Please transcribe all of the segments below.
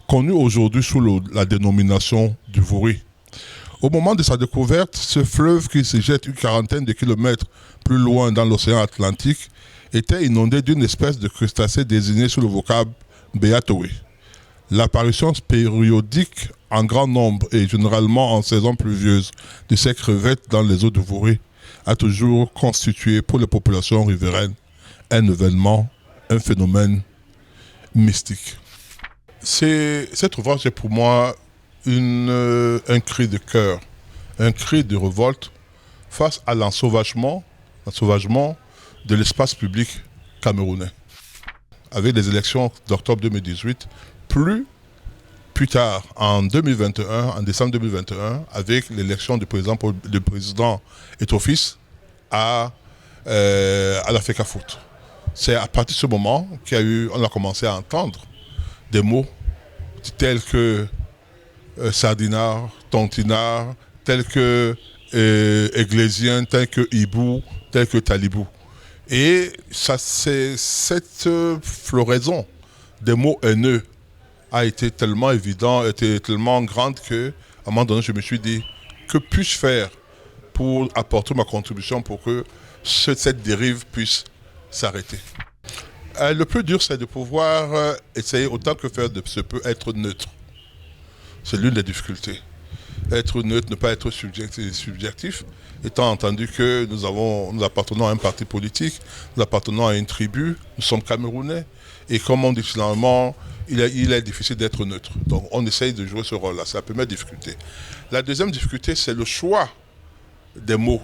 connu aujourd'hui sous la dénomination du Vouri. Au moment de sa découverte, ce fleuve qui se jette une quarantaine de kilomètres plus loin dans l'océan Atlantique était inondé d'une espèce de crustacé désignée sous le vocable Beatoé. L'apparition périodique en grand nombre et généralement en saison pluvieuse de ces crevettes dans les eaux du Vouri a toujours constitué pour les populations riveraines un événement, un phénomène mystique. Cet ouvrage est pour moi un cri de cœur, un cri de révolte face à l'ensauvagement de l'espace public camerounais. Avec les élections d'octobre 2018, plus tard, en décembre 2021, avec l'élection du président et au fils à la FECAFOOT. C'est à partir de ce moment qu'on a commencé à entendre des mots tels que sardinard, tontinard, tels que églésien, tels que hibou, tels que talibou. Et ça, c'est cette floraison des mots haineux a été tellement évident, était tellement grande qu'à un moment donné, je me suis dit, que puis-je faire pour apporter ma contribution pour que cette dérive puisse s'arrêter. Le plus dur, c'est de pouvoir essayer autant que faire de se peut être neutre. C'est l'une des difficultés. Être neutre, ne pas être subjectif, étant entendu que nous appartenons à un parti politique, nous appartenons à une tribu, nous sommes Camerounais, et comme on dit finalement, il est difficile d'être neutre. Donc on essaye de jouer ce rôle-là, c'est la première difficulté. La deuxième difficulté, c'est le choix des mots.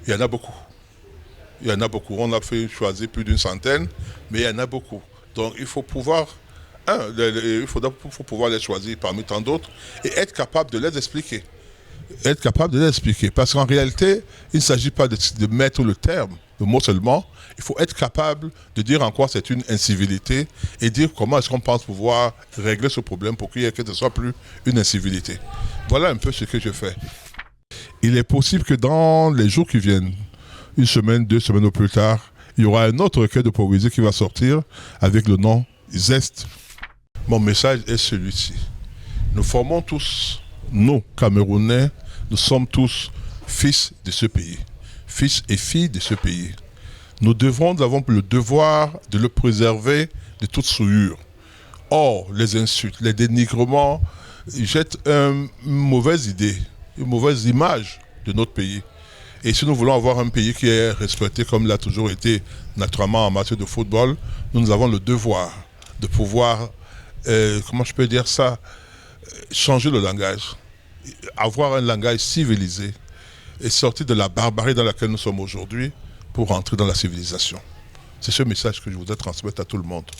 Il y en a beaucoup. Il y en a beaucoup. On a fait choisir plus d'une centaine, mais il y en a beaucoup. Donc il faut pouvoir, il faut pouvoir les choisir parmi tant d'autres et être capable de les expliquer. Être capable de les expliquer. Parce qu'en réalité, il ne s'agit pas de mettre le terme, le mot seulement. Il faut être capable de dire en quoi c'est une incivilité et dire comment est-ce qu'on pense pouvoir régler ce problème pour que ce ne soit plus une incivilité. Voilà un peu ce que je fais. Il est possible que dans les jours qui viennent, une semaine, 2 semaines ou plus tard, il y aura un autre recueil de poésie qui va sortir avec le nom Zeste. Mon message est celui-ci. Nous formons tous, nous, Camerounais, nous sommes tous fils de ce pays, fils et filles de ce pays. Nous avons le devoir de le préserver de toute souillure. Or, les insultes, les dénigrements jettent une mauvaise idée, une mauvaise image de notre pays. Et si nous voulons avoir un pays qui est respecté comme il a toujours été naturellement en matière de football, nous avons le devoir de pouvoir, comment je peux dire ça, changer le langage, avoir un langage civilisé et sortir de la barbarie dans laquelle nous sommes aujourd'hui pour entrer dans la civilisation. C'est ce message que je voudrais transmettre à tout le monde.